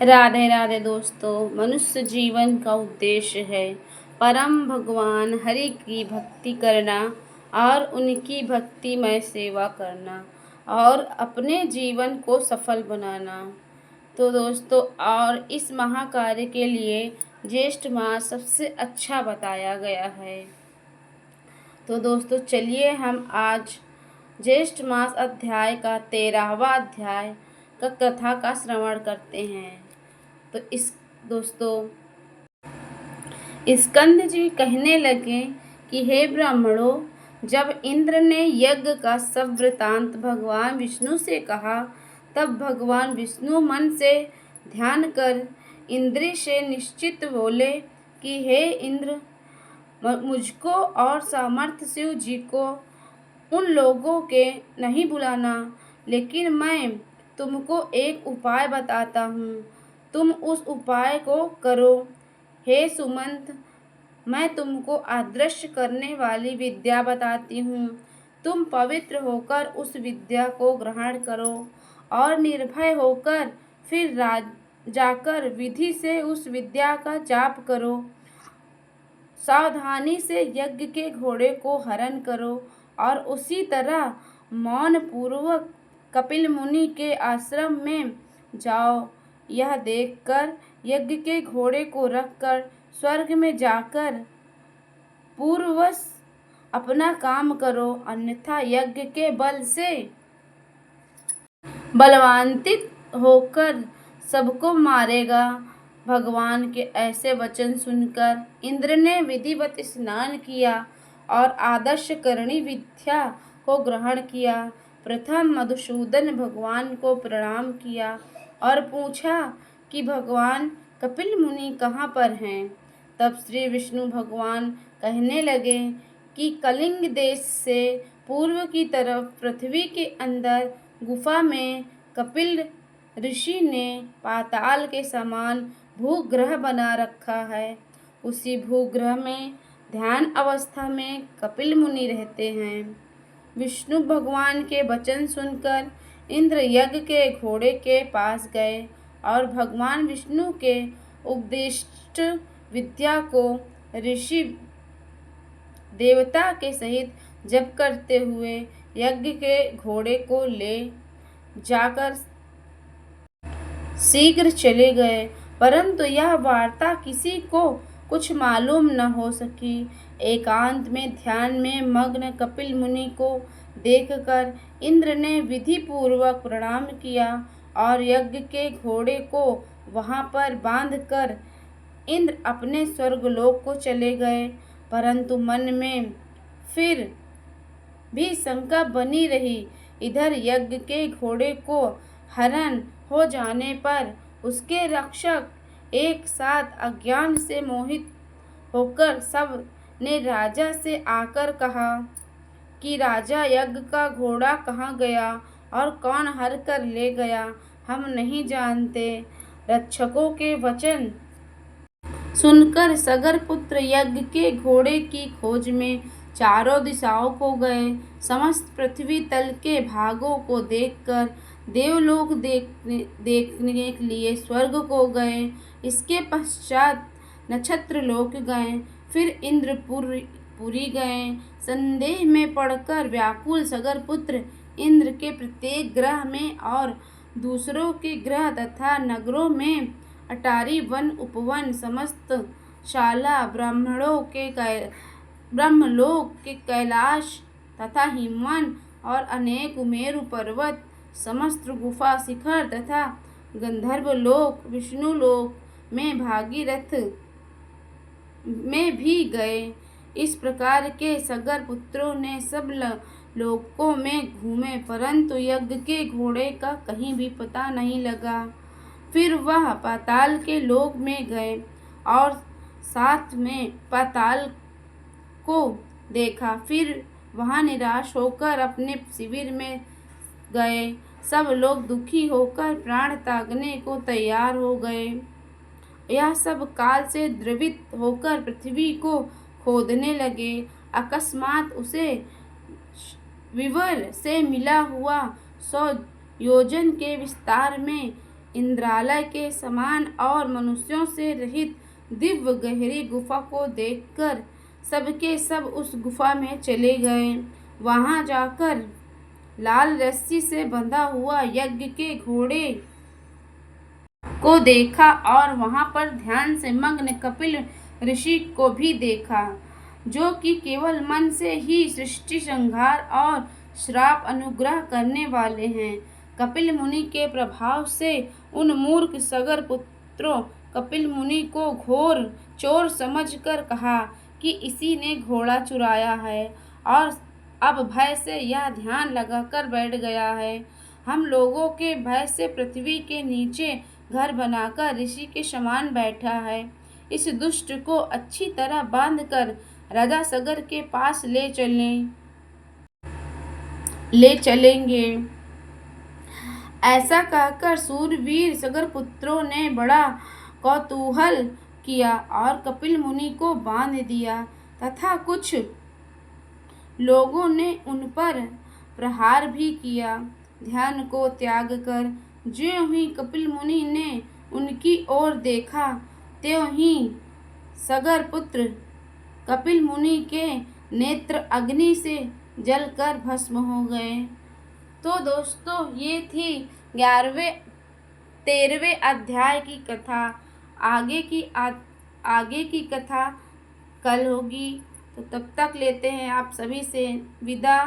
राधे राधे दोस्तों। मनुष्य जीवन का उद्देश्य है परम भगवान हरि की भक्ति करना और उनकी भक्तिमय सेवा करना और अपने जीवन को सफल बनाना। तो दोस्तों, और इस महाकार्य के लिए ज्येष्ठ मास सबसे अच्छा बताया गया है। तो दोस्तों, चलिए हम आज ज्येष्ठ मास अध्याय का 13वां अध्याय का कथा का श्रवण करते हैं। तो इस दोस्तों, स्कंद जी कहने लगे कि हे ब्राह्मणों, जब इंद्र ने यज्ञ का सब वृतांत भगवान विष्णु से कहा, तब भगवान विष्णु मन से ध्यान कर इंद्र से निश्चित बोले कि हे इंद्र, मुझको और सामर्थ्य शिव जी को उन लोगों के नहीं बुलाना, लेकिन मैं तुमको एक उपाय बताता हूँ, तुम उस उपाय को करो। हे सुमंत, मैं तुमको अदृश्य करने वाली विद्या बताती हूँ। तुम पवित्र होकर उस विद्या को ग्रहण करो और निर्भय होकर फिर जाकर विधि से उस विद्या का जाप करो। सावधानी से यज्ञ के घोड़े को हरण करो और उसी तरह मौन पूर्वक कपिल मुनि के आश्रम में जाओ। यह देखकर यज्ञ के घोड़े को रखकर स्वर्ग में जाकर पूर्ववश अपना काम करो, अन्यथा यज्ञ के बल से बलवान्वित होकर सबको मारेगा। भगवान के ऐसे वचन सुनकर इंद्र ने विधिवत स्नान किया और आदर्श करणी विद्या को ग्रहण किया। प्रथम मधुसूदन भगवान को प्रणाम किया और पूछा कि भगवान कपिल मुनि कहाँ पर हैं। तब श्री विष्णु भगवान कहने लगे कि कलिंग देश से पूर्व की तरफ पृथ्वी के अंदर गुफा में कपिल ऋषि ने पाताल के समान भूग्रह बना रखा है। उसी भूग्रह में ध्यान अवस्था में कपिल मुनि रहते हैं। विष्णु भगवान के वचन सुनकर इंद्र यज्ञ के घोड़े के पास गए और भगवान विष्णु के उपदिष्ट विद्या को ऋषि देवता के सहित जप करते हुए यज्ञ के घोड़े को ले जाकर शीघ्र चले गए, परंतु यह वार्ता किसी को कुछ मालूम न हो सकी। एकांत में ध्यान में मग्न कपिल मुनि को देखकर इंद्र ने विधि पूर्वक प्रणाम किया और यज्ञ के घोड़े को वहां पर बांधकर इंद्र अपने स्वर्गलोक को चले गए। परंतु मन में फिर भी शंका बनी रही। इधर यज्ञ के घोड़े को हरण हो जाने पर उसके रक्षक एक साथ अज्ञान से मोहित होकर सब ने राजा से आकर कहा कि राजा, यज्ञ का घोड़ा कहाँ गया और कौन हर कर ले गया, हम नहीं जानते। रक्षकों के वचन सुनकर सगर पुत्र यज्ञ के घोड़े की खोज में चारों दिशाओं को गए। समस्त पृथ्वी तल के भागों को देखकर देवलोक देखने के लिए स्वर्ग को गए। इसके पश्चात नक्षत्र लोक गए, फिर इंद्रपुरी गए। संदेह में पड़कर व्याकुल सगर पुत्र इंद्र के प्रत्येक ग्रह में और दूसरों के ग्रह तथा नगरों में अटारी वन उपवन समस्त शाला ब्रह्मलोक के कैलाश तथा हिमवन और अनेक उमेरु पर्वत समस्त गुफा शिखर तथा गंधर्व लोक विष्णु लोक में भागीरथ में भी गए। इस प्रकार के सगर पुत्रों ने सब लोकों में घूमे, परंतु यज्ञ के घोड़े का कहीं भी पता नहीं लगा। फिर वह पाताल के लोक में गए और साथ में पाताल को देखा। फिर वहां निराश होकर अपने शिविर में गए। सब लोग दुखी होकर प्राण त्यागने को तैयार हो गए। यह सब काल से द्रवित होकर पृथ्वी को खोदने लगे। अकस्मात उसे विवर से मिला हुआ 100 योजन के विस्तार में इंद्रालय के समान और मनुष्यों से रहित दिव्य गहरी गुफा को देखकर सबके सब उस गुफा में चले गए। वहां जाकर लाल रस्सी से बंधा हुआ यज्ञ के घोड़े को देखा और वहां पर ध्यान से मग्न कपिल ऋषि को भी देखा, जो कि केवल मन से ही सृष्टि संहार और श्राप अनुग्रह करने वाले हैं। कपिल मुनि के प्रभाव से उन मूर्ख सगर पुत्रों कपिल मुनि को घोर चोर समझकर कहा कि इसी ने घोड़ा चुराया है और अब भय से यह ध्यान लगाकर बैठ गया है। हम लोगों के भय से पृथ्वी के नीचे घर बनाकर ऋषि के समान बैठा है। इस दुष्ट को अच्छी तरह बांधकर राजा सगर के पास ले चलेंगे। ऐसा कहकर सूरवीर सगर पुत्रों ने बड़ा कौतूहल किया और कपिल मुनि को बांध दिया तथा कुछ लोगों ने उन पर प्रहार भी किया। ध्यान को त्याग कर ज्यों ही कपिल मुनि ने उनकी ओर देखा, त्यों ही सगर पुत्र कपिल मुनि के नेत्र अग्नि से जलकर भस्म हो गए। तो दोस्तों, ये थी 13वें अध्याय की कथा। आगे की कथा कल होगी। तो तब तक लेते हैं आप सभी से विदा।